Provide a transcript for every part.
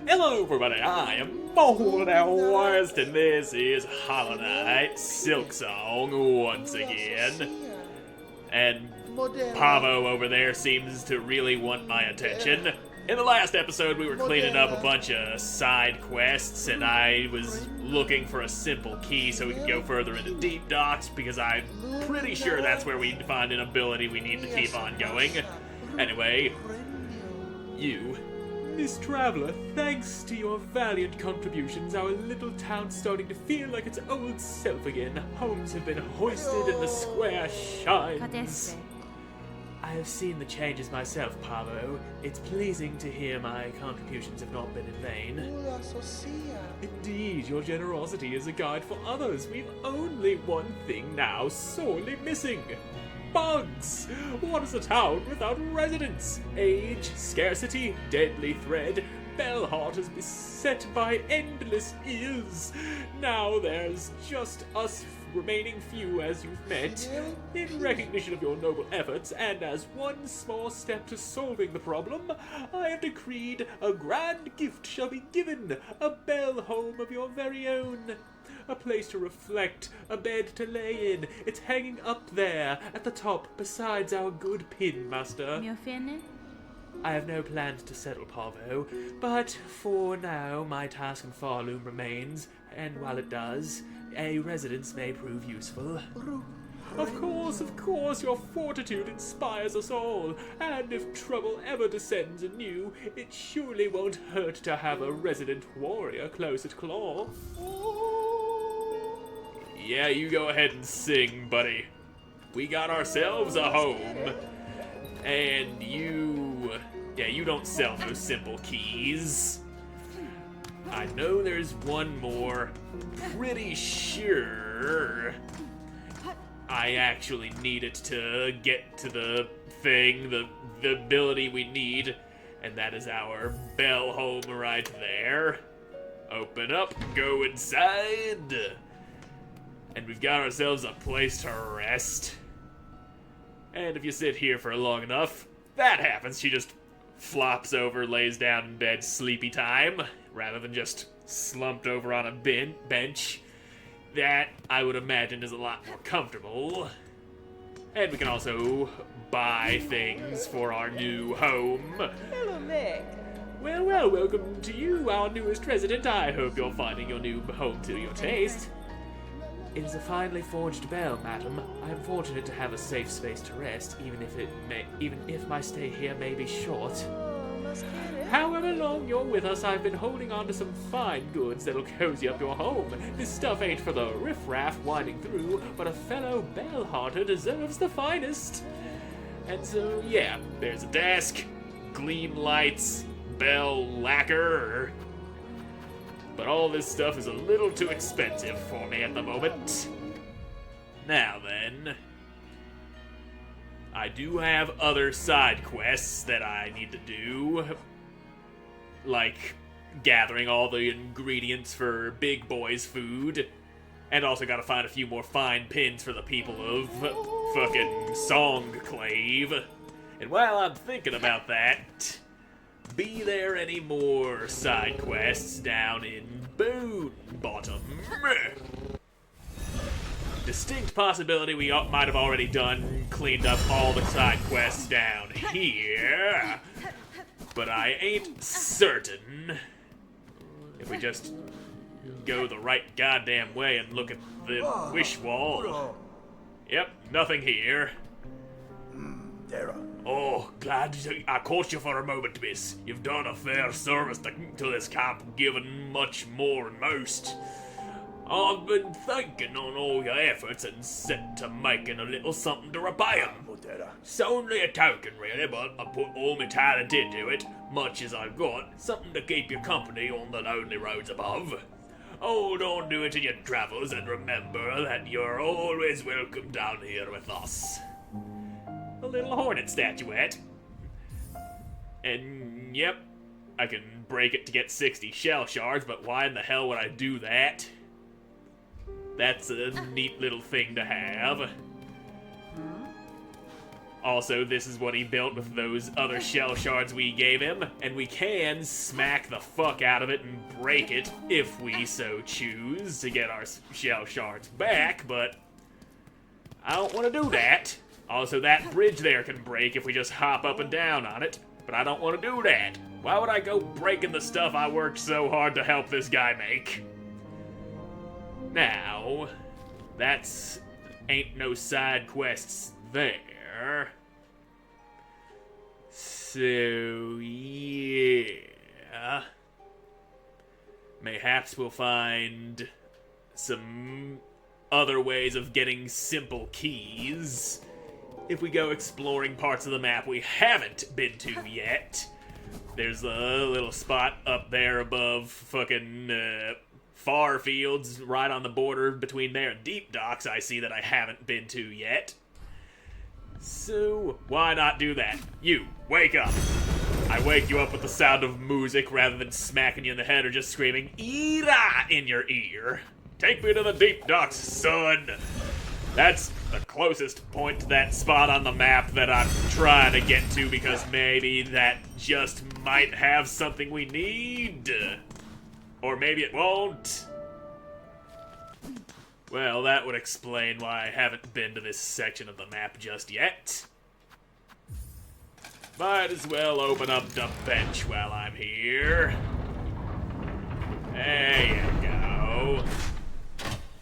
Hello everybody, I am Moldy, and this is Hollow Knight Silksong once again. And Pavo over there seems to really want my attention. In the last episode, we were cleaning up a bunch of side quests, and I was looking for a simple key so we could go further into Deep Docks, because I'm pretty sure that's where we'd find an ability we need to keep on going. Anyway, you, Miss Traveler, thanks to your valiant contributions, our little town's starting to feel like its old self again. Homes have been hoisted and the square shines. I have seen the changes myself, Pavo. It's pleasing to hear my contributions have not been in vain. Indeed, your generosity is a guide for others. We've only one thing now sorely missing. Bugs! What is a town without residents? Age, scarcity, deadly thread. Bellhart is beset by endless ills. Now there's just us remaining few as you've met. In recognition of your noble efforts, and as one small step to solving the problem, I have decreed a grand gift shall be given, a bell home of your very own. A place to reflect, a bed to lay in. It's hanging up there, at the top, besides our good pin master. I have no plans to settle, Pavo, but for now my task in Farloom remains, and while it does, a residence may prove useful. Of course, your fortitude inspires us all, and if trouble ever descends anew, it surely won't hurt to have a resident warrior close at claw. Yeah, you go ahead and sing, buddy. We got ourselves a home. And you don't sell those simple keys. I know there's one more. Pretty sure I actually need it to get to the thing, the ability we need, and that is our bell home right there. Open up, go inside. And we've got ourselves a place to rest. And if you sit here for long enough, that happens. She just flops over, lays down in bed, sleepy time, rather than just slumped over on a bench. That, I would imagine, is a lot more comfortable. And we can also buy things for our new home. Hello, Nick. Well, welcome to you, our newest resident. I hope you're finding your new home to your taste. It is a finely forged bell, madam. I am fortunate to have a safe space to rest, even if my stay here may be short. However long you're with us, I've been holding on to some fine goods that'll cozy up your home. This stuff ain't for the riffraff winding through, but a fellow bell-hearter deserves the finest. And so, yeah, there's a desk, gleam lights, bell lacquer. But all this stuff is a little too expensive for me at the moment. Now then, I do have other side quests that I need to do, like gathering all the ingredients for Big Boy's food, and also gotta find a few more fine pins for the people of fucking Songclave. And while I'm thinking about that, be there any more side quests down in Bone Bottom? Distinct possibility we might have already cleaned up all the side quests down here. But I ain't certain. If we just go the right goddamn way and look at the wish wall. Yep, nothing here. Oh, glad I caught you for a moment, miss. You've done a fair service to this camp, given much more than most. I've been thinking on all your efforts and set to making a little something to repay 'em. It's only a token, really, but I put all my talent into it, much as I've got, something to keep you company on the lonely roads above. Hold on to it in your travels, and remember that you're always welcome down here with us. A little hornet statuette. And, yep, I can break it to get 60 shell shards, but why in the hell would I do that? That's a neat little thing to have. Also, this is what he built with those other shell shards we gave him, and we can smack the fuck out of it and break it if we so choose to get our shell shards back, but I don't want to do that. Also, that bridge there can break if we just hop up and down on it, but I don't want to do that. Why would I go breaking the stuff I worked so hard to help this guy make? Now, that's ain't no side quests there. So, yeah. Mayhaps we'll find some other ways of getting simple keys if we go exploring parts of the map we haven't been to yet. There's a little spot up there above fucking Far Fields, right on the border between there and Deep Docks, I see that I haven't been to yet. So, why not do that? You, wake up! I wake you up with the sound of music rather than smacking you in the head or just screaming, "Ira!" in your ear. Take me to the Deep Docks, son! That's the closest point to that spot on the map that I'm trying to get to, because maybe that just might have something we need. Or maybe it won't. Well, that would explain why I haven't been to this section of the map just yet. Might as well open up the bench while I'm here. There you go.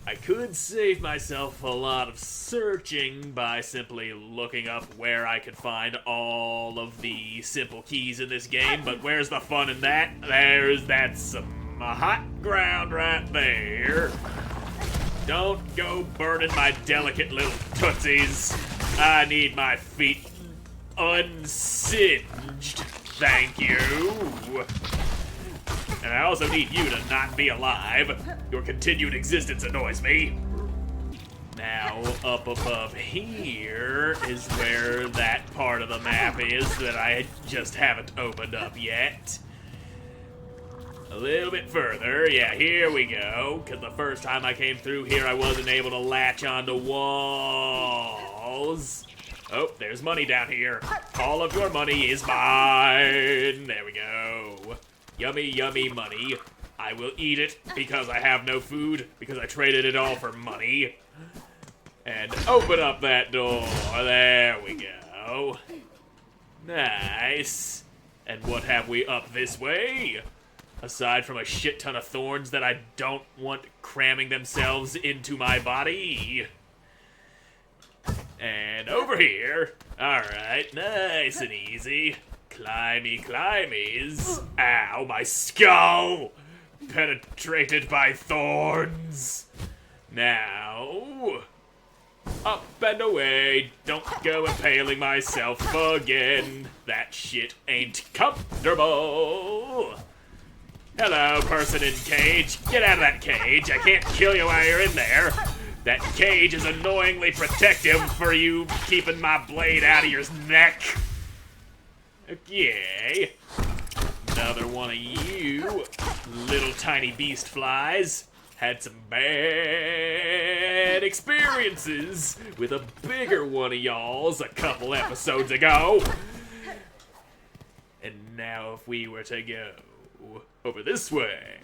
I could save myself a lot of searching by simply looking up where I could find all of the simple keys in this game, but where's the fun in that? That's some hot ground right there. Don't go burning my delicate little tootsies. I need my feet unsinged. Thank you. And I also need you to not be alive. Your continued existence annoys me. Now, up above here is where that part of the map is that I just haven't opened up yet. A little bit further, yeah, here we go. Because the first time I came through here, I wasn't able to latch onto walls. Oh, there's money down here. All of your money is mine. There we go. Yummy, yummy money. I will eat it because I have no food, because I traded it all for money. And open up that door. There we go. Nice. And what have we up this way? Aside from a shit ton of thorns that I don't want cramming themselves into my body. And over here. Alright, nice and easy. Climby climbies. Ow, my skull! Penetrated by thorns. Now, up and away. Don't go impaling myself again. That shit ain't comfortable. Hello, person in cage. Get out of that cage. I can't kill you while you're in there. That cage is annoyingly protective for you keeping my blade out of your neck. Okay. Another one of you little tiny beast flies. Had some bad experiences with a bigger one of y'alls a couple episodes ago. And now if we were to go over this way,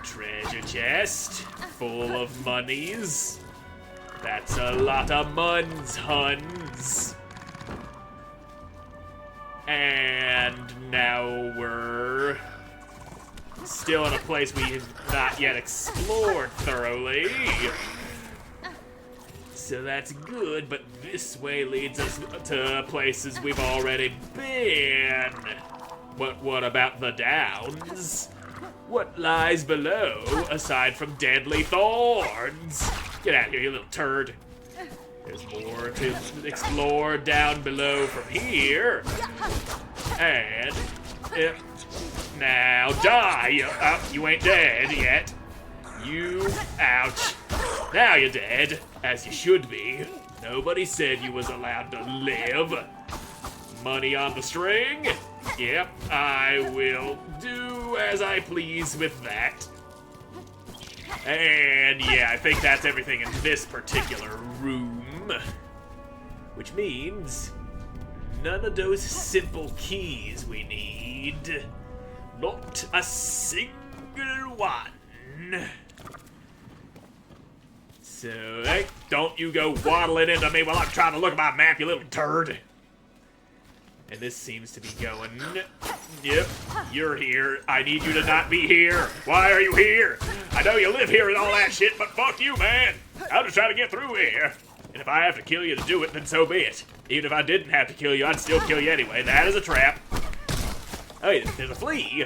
treasure chest full of monies. That's a lot of muns, huns. And now we're still in a place we have not yet explored thoroughly. So that's good, but this way leads us to places we've already been. What about the downs? What lies below, aside from deadly thorns? Get out of here, you little turd. There's more to explore down below from here. And, now die. You ain't dead yet. Ouch. Now you're dead, as you should be. Nobody said you was allowed to live. Money on the string? Yep, I will do as I please with that. And yeah, I think that's everything in this particular room. which means none of those simple keys we need. Not a single one. So, hey, don't you go waddling into me while I'm trying to look at my map, you little turd. And this seems to be going. Yep, you're here. I need you to not be here. Why are you here? I know you live here and all that shit, but fuck you, man. I'm just trying to get through here. And if I have to kill you to do it, then so be it. Even if I didn't have to kill you, I'd still kill you anyway. That is a trap. Oh, there's a flea.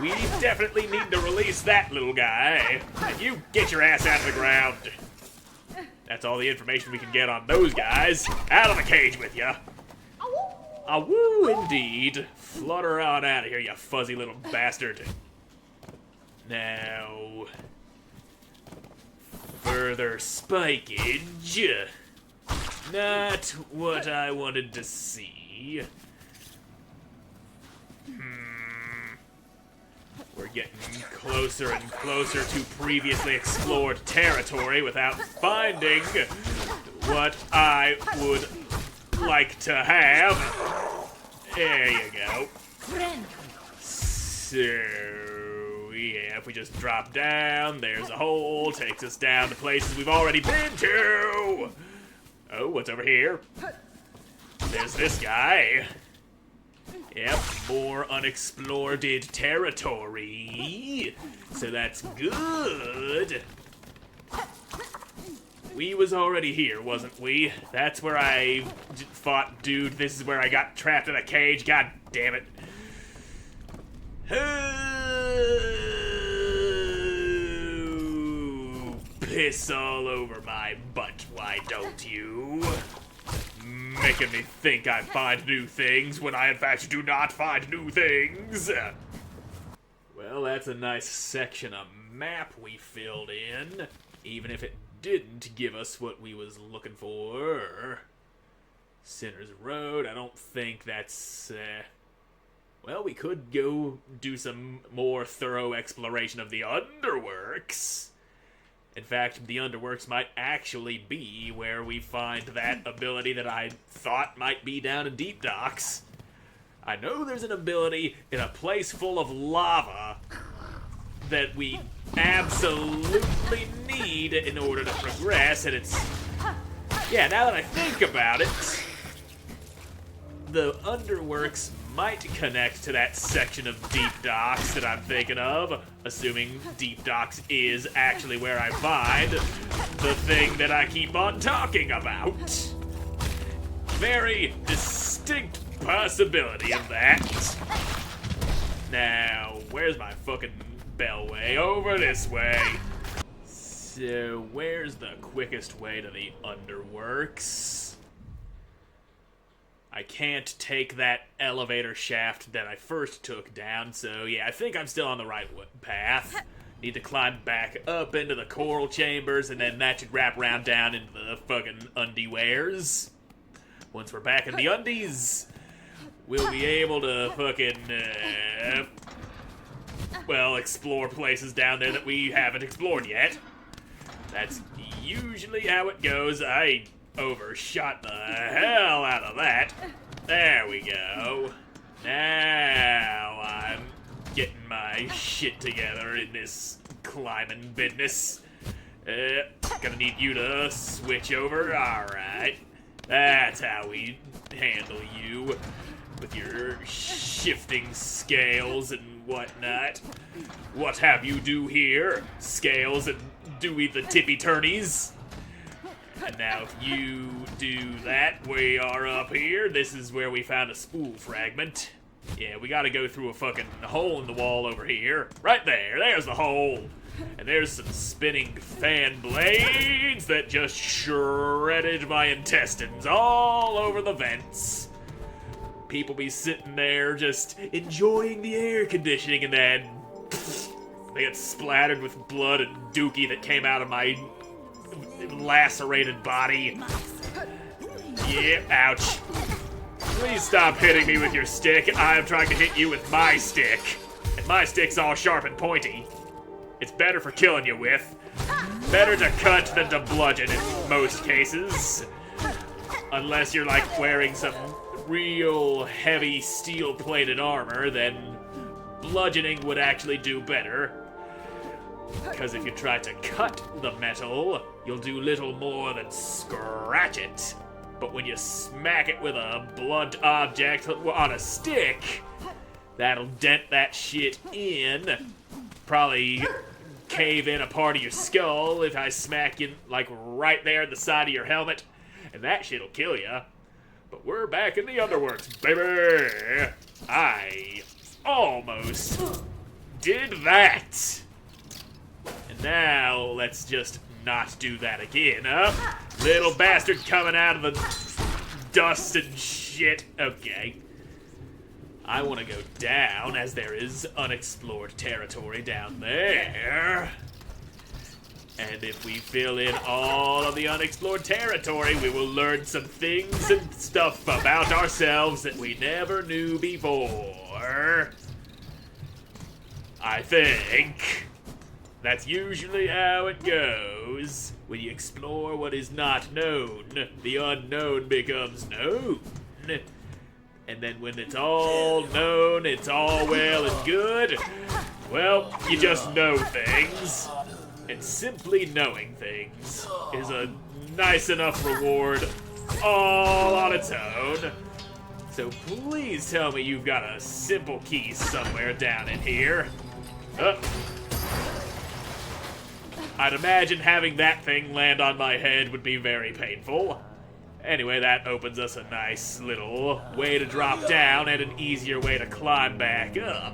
We definitely need to release that little guy. And you get your ass out of the ground. That's all the information we can get on those guys. Out of the cage with you. Woo, indeed. Flutter on out of here, you fuzzy little bastard. Now, further spikage. Not what I wanted to see. We're getting closer and closer to previously explored territory without finding what I would like to have. There you go. So, yeah, if we just drop down, there's a hole, takes us down to places we've already been to. Oh, what's over here? There's this guy. Yep, more unexplored territory. So that's good. We was already here, wasn't we? That's where I fought dude. This is where I got trapped in a cage. God damn it. Oh, piss all over my butt, why don't you? Making me think I find new things when I in fact do not find new things. Well, that's a nice section of map we filled in, even if it didn't give us what we was looking for. Sinner's Road, I don't think that's, well, we could go do some more thorough exploration of the Underworks. In fact, the Underworks might actually be where we find that ability that I thought might be down in Deep Docks. I know there's an ability in a place full of lava that we absolutely need in order to progress, and it's... Yeah, now that I think about it, the Underworks might connect to that section of Deep Docks that I'm thinking of, assuming Deep Docks is actually where I find the thing that I keep on talking about. Very distinct possibility of that. Now, where's my fucking bellway? Over this way. So, where's the quickest way to the Underworks? I can't take that elevator shaft that I first took down, so yeah, I think I'm still on the right path. Need to climb back up into the coral chambers, and then that should wrap around down into the fucking undies. Once we're back in the undies, we'll be able to fucking, well, explore places down there that we haven't explored yet. That's usually how it goes. I overshot the hell out of that. There we go. Now I'm getting my shit together in this climbing business. Gonna need you to switch over. Alright. That's how we handle you. With your shifting scales and whatnot. What have you do here? Scales and doing the tippy-turnies. And now if you do that, we are up here. This is where we found a spool fragment. Yeah, we gotta go through a fucking hole in the wall over here. Right there, there's the hole. And there's some spinning fan blades that just shredded my intestines all over the vents. People be sitting there just enjoying the air conditioning, and then they get splattered with blood and dookie that came out of my lacerated body. Yeah, ouch. Please stop hitting me with your stick. I am trying to hit you with my stick. And my stick's all sharp and pointy. It's better for killing you with. Better to cut than to bludgeon in most cases. Unless you're like wearing some real heavy steel-plated armor, then bludgeoning would actually do better. Because if you try to cut the metal, you'll do little more than scratch it. But when you smack it with a blunt object on a stick, that'll dent that shit in. Probably cave in a part of your skull if I smack you like right there in the side of your helmet. And that shit'll kill ya. But we're back in the underworks, baby! I almost did that! And now, let's just not do that again, huh? Little bastard coming out of the dust and shit. Okay. I want to go down, as there is unexplored territory down there. And if we fill in all of the unexplored territory, we will learn some things and stuff about ourselves that we never knew before. I think that's usually how it goes. When you explore what is not known, the unknown becomes known. And then when it's all known, it's all well and good. Well, you just know things. And simply knowing things is a nice enough reward all on its own. So please tell me you've got a simple key somewhere down in here. I'd imagine having that thing land on my head would be very painful. Anyway, that opens us a nice little way to drop down and an easier way to climb back up.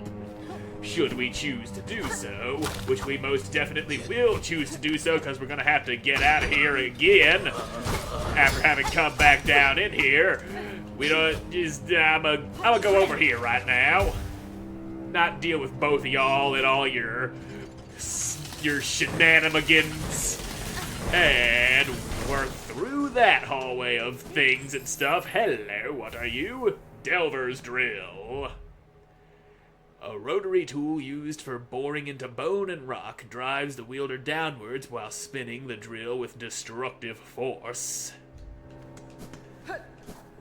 Should we choose to do so, which we most definitely will choose to do so because we're gonna have to get out of here again after having come back down in here. We don't just, I'm gonna go over here right now. Not deal with both of y'all and all your shenanigans. And we're through that hallway of things and stuff. Hello, what are you? Delver's drill. A rotary tool used for boring into bone and rock drives the wielder downwards while spinning the drill with destructive force.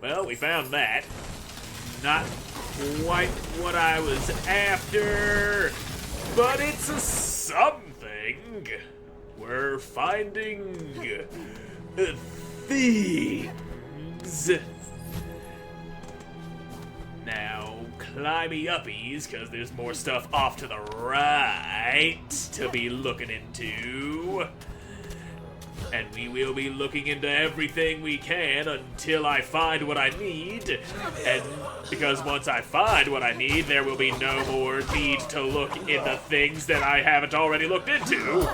Well, we found that. Not quite what I was after, but it's a something. We're finding things. Now, climby uppies, because there's more stuff off to the right to be looking into. And we will be looking into everything we can until I find what I need. And because once I find what I need, there will be no more need to look into things that I haven't already looked into.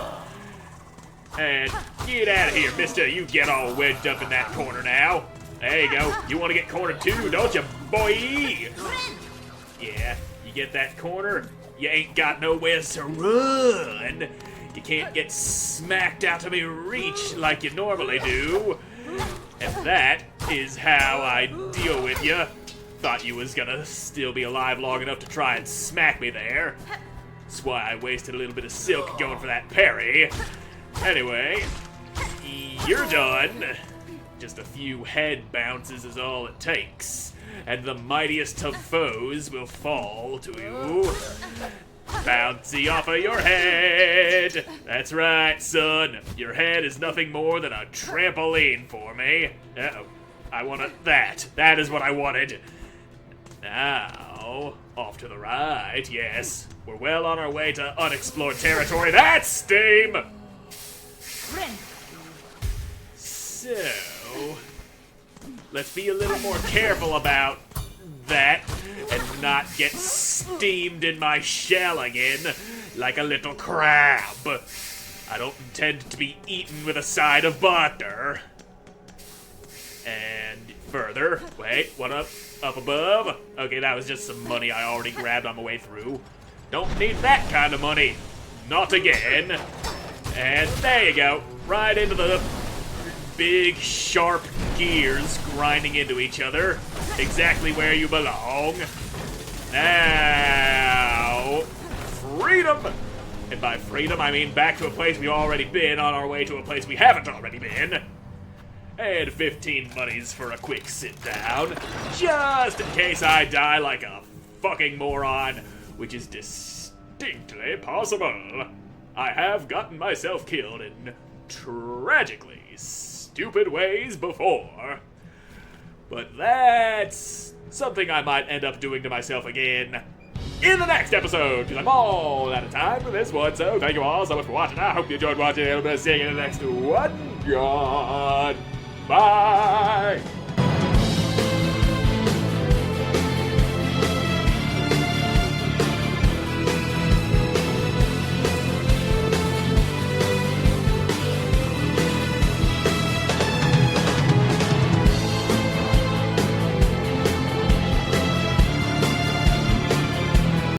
And get out of here, mister. You get all wedged up in that corner now. There you go. You want to get cornered too, don't you, boy? Yeah, you get that corner, you ain't got nowhere to run. You can't get smacked out of me reach like you normally do. And that is how I deal with you. Thought you was gonna still be alive long enough to try and smack me there. That's why I wasted a little bit of silk going for that parry. Anyway, you're done. Just a few head bounces is all it takes, and the mightiest of foes will fall to you. Bouncy off of your head. That's right, son. Your head is nothing more than a trampoline for me. Uh-oh. I wanted that. That is what I wanted. Now, off to the right, yes. We're well on our way to unexplored territory. That's steam! So, let's be a little more careful about that and not get steamed in my shell again like a little crab. I don't intend to be eaten with a side of butter. And further, wait, what up above? Okay, that was just some money I already grabbed on my way through. Don't need that kind of money. Not again. And there you go, right into the big, sharp gears grinding into each other. Exactly where you belong. Now, freedom! And by freedom, I mean back to a place we've already been on our way to a place we haven't already been. and 15 monies for a quick sit down, just in case I die like a fucking moron, which is distinctly possible. I have gotten myself killed in tragically stupid ways before, but that's something I might end up doing to myself again in the next episode, because I'm all out of time for this one. So thank you all so much for watching. I hope you enjoyed watching it. I'm going to see you in the next one. God